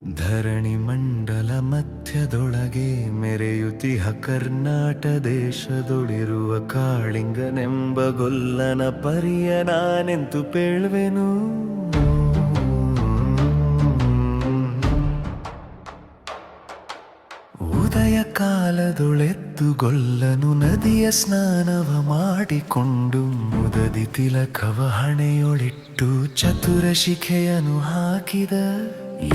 ಧರಣಿ ಮಂಡಲ ಮಧ್ಯದೊಳಗೆ ಮೆರೆಯುತಿಹ ಕರ್ನಾಟ ದೇಶದೊಳಿರುವ ಕಾಳಿಂಗನೆಂಬ ಗೊಲ್ಲನ ಪರಿಯ ನಾನೆಂತು ಪೇಳ್ವೆನು. ಉದಯ ಕಾಲದೊಳೆದ್ದು ಗೊಲ್ಲನು ನದಿಯ ಸ್ನಾನವ ಮಾಡಿಕೊಂಡು ಮುದದಿ ತಿಲಕವ ಹಣೆಯೊಳಿಟ್ಟು ಚತುರ ಶಿಖೆಯನ್ನು ಹಾಕಿದ.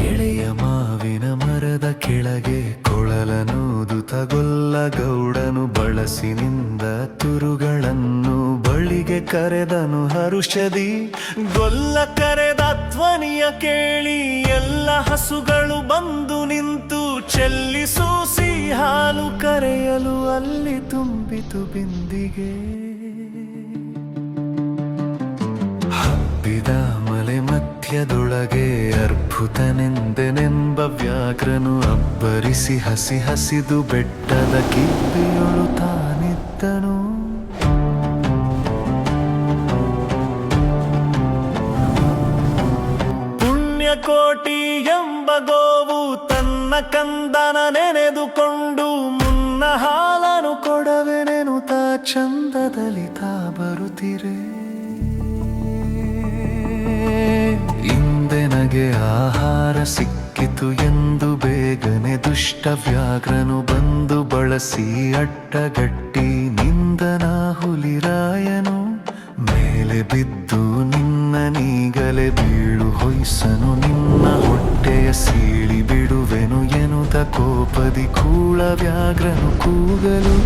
ಎಳೆಯ ಮಾವಿನ ಮರದ ಕೆಳಗೆ ಕೊಳಲನೂದುತ ಗೊಲ್ಲ ಗೌಡನು ಬಳಸಿನಿಂದ ತುರುಗಳನ್ನು ಬಳಿಗೆ ಕರೆದನು ಹರುಷದಿ. ಗೊಲ್ಲ ಕರೆದ ಧ್ವನಿಯ ಕೇಳಿ ಎಲ್ಲ ಹಸುಗಳು ಬಂದು ನಿಂತು ಚೆಲ್ಲಿಸೂಸಿ ಹಾಲು ಕರೆಯಲು ಅಲ್ಲಿ ತುಂಬಿತು ಬಿಂದಿಗೆ. ಹಬ್ಬಿದ ಮಲೆ ಮಧ್ಯದೊಳಗೆ ಅದ್ಭುತನೆಂದೆನೆಂಬ ವ್ಯಾಘ್ರನು ಅಬ್ಬರಿಸಿ ಹಸಿ ಹಸಿದು ಬೆಟ್ಟದ ಕಿಬ್ಬಿಯೊಳು ತಾನಿದ್ದನು. ಪುಣ್ಯಕೋಟಿ ಎಂಬ ಗೋವು ತನ್ನ ಕಂದನ ನೆನೆದುಕೊಂಡು ಮುನ್ನ ಹಾಲನು ಕೊಡವೆನೆನುತ ಚಂದದಲ್ಲಿ ತಾ ಬರುತ್ತಿರೆ. ಇಂದೆನಗೆ ಆಹಾರ ಸಿಕ್ಕಿತು ಎಂದು ಬೇಗನೆ ದುಷ್ಟ ವ್ಯಾಘ್ರನು ಬಂದು ಬಳಸಿ ಅಡ್ಡಗಟ್ಟಿ ನಿಂದನ ಹುಲಿರಾಯನು. ಮೇಲೆ ಬಿದ್ದು ನಿನ್ನ ನೀಗಲೆ ಬೀಳು ಹೊಯ್ಸನು ನಿನ್ನ ಹೊಟ್ಟೆಯ ಸೀಳಿ ಬಿಡುವೆನು ಎನ್ನುತ್ತ ಕೋಪದಿ ಕೂಳ ವ್ಯಾಘ್ರನು ಕೂಗಲು.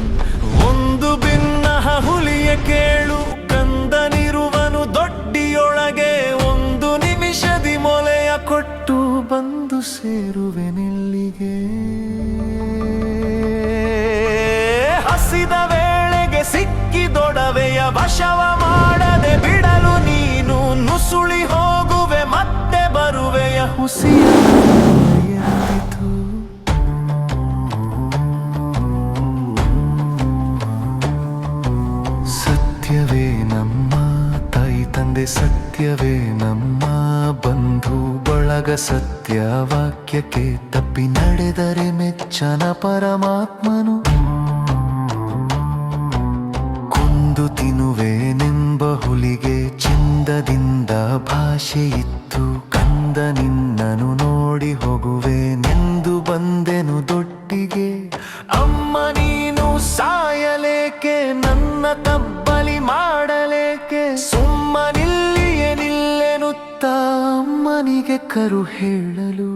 ಒಂದು ಭಿನ್ನಹ ಹುಲಿಯ ಕೇಳು ಕಂದನಿರುವನು ದೊಡ್ಡಿಯೊಳಗೆ. ಒಂದು ನಿಮಿಷದಿ ಮೊಲೆಯ ಕೊಟ್ಟು ಬಂದು ಸೇರುವೆನೆಲ್ಲಿಗೆ. ಹಸಿದ ವೇಳೆಗೆ ಸಿಕ್ಕಿದೊಡವೆಯ ವಶವ ಮಾಡದೆ ಬಿಡಲು ನೀನು ನುಸುಳಿ ಹೋಗುವೆ ಮತ್ತೆ ಬರುವೆಯ ಹುಸಿಯ ಎಂದಿತು. ಸತ್ಯವೇ ನಮ್ಮ ತಾಯಿ ತಂದೆ, ಸತ್ಯವೇ ನಮ್ಮ ಬಂಧು ಬಳಗ, ಸತ್ಯ ವಾಕ್ಯಕ್ಕೆ ತಪ್ಪಿ ನಡೆದರೆ ಮೆಚ್ಚನ ಪರಮಾತ್ಮನು. ಕೊಂದು ತಿನ್ನುವೆನೆಂಬ ಹುಲಿಗೆ ಚಂದದಿಂದ ಭಾಷೆ ಇತ್ತು. ಕಂದ ನಿನ್ನನು ನೋಡಿ ಹೋಗುವೆನೆಂದು ಬಂದೆನು ದೊಡ್ಡಿಗೆ. ಅಮ್ಮ ನೀನು ಸಾಯಲೇಕೆ, ನನ್ನ ತಬ್ಬಲಿ ಮಾಡಲೇಕೆ, ಸುಮ್ಮನಿಲ್ಲಿಯೇ ನಿಲ್ಲೆನುತ್ತ ಅಮ್ಮನಿಗೆ ಕರು ಹೇಳಲು.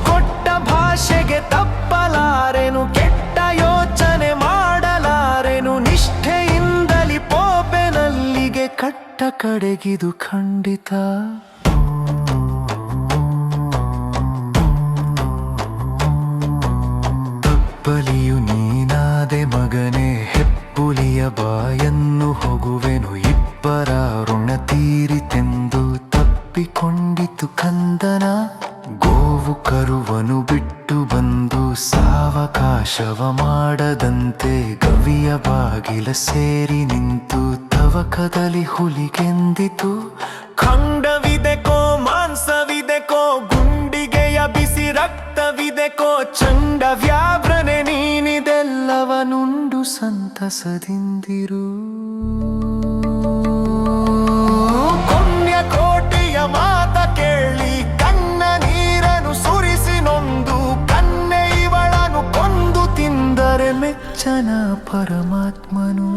ಕೊಟ್ಟ ಭಾಷೆಗೆ ತಪ್ಪಲಾರೆನು, ಕೆಟ್ಟ ಯೋಚನೆ ಮಾಡಲಾರೆನು. ನಿಷ್ಠೆಯಿಂದಲಿ ಪೋಪೆನಲ್ಲಿಗೆ ಕಟ್ಟ ಕಡೆಗಿದು ಖಂಡಿತ. ತಪ್ಪಲಿಯು ನೀನಾದೆ ಮಗನೇ, ಹೆಪ್ಪುಲಿಯ ಬಾಯನ್ನು ಹೋಗುವೆನು. ಇಬ್ಬರ ಋಣ ತೀರಿತೆಂದು ತಪ್ಪಿಕೊಂಡಿತು ಕಂದನ. ಗೋವು ಕರುವನು ಬಿಟ್ಟು ಬಂದು ಸಾವಕಾಶವ ಮಾಡದಂತೆ ಗವಿಯ ಬಾಗಿಲ ಸೇರಿ ನಿಂತು ತವಕದಲ್ಲಿ ಹುಲಿಗೆಂದಿತು. ಖಂಡವಿದೆಕೋ ಮಾಂಸವಿದೆಕೋ, ಗುಂಡಿಗೆಯ ಬಿಸಿ ರಕ್ತವಿದೆಕೋ, ಚಂಡ ವ್ಯಾಘ್ರನೆ ನೀನಿದೆಲ್ಲವನುಂಡು ಸಂತಸದಿಂದಿರು. ಪುಣ್ಯಕೋಟಿಯ ಮಾತ ಕೇಳಿ ಕಣ್ಣ ನೀರನು ಸುರಿಸಿ ನೊಂದು ಕನ್ನೆ ಇವಳನು ಕೊಂದು ತಿಂದರೆ ಮೆಚ್ಚನ ಪರಮಾತ್ಮನು.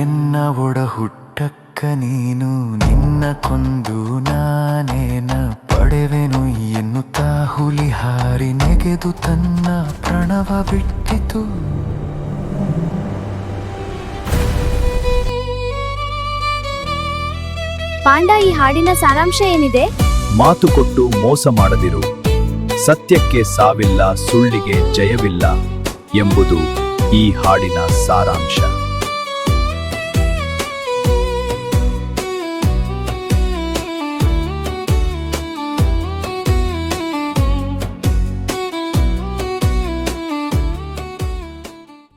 ಎನ್ನ ಒಡ ಹುಟ್ಟಕ್ಕ ನೀನು, ನಿನ್ನ ಕೊಂದು ನಾನೇನ ಪಡೆವೆನು ಎನ್ನುತ್ತಾ ಹುಲಿ ಹಾರಿ ನೆಗೆದು ತನ್ನ ಪ್ರಣವ ಬಿಟ್ಟಿತು. ಪಾಂಡ, ಈ ಹಾಡಿನ ಸಾರಾಂಶ ಏನಿದೆ? ಮಾತು ಕೊಟ್ಟು ಮೋಸ ಮಾಡದಿರು, ಸತ್ಯಕ್ಕೆ ಸಾವಿಲ್ಲ, ಸುಳ್ಳಿಗೆ ಜಯವಿಲ್ಲ ಎಂಬುದು ಈ ಹಾಡಿನ ಸಾರಾಂಶ.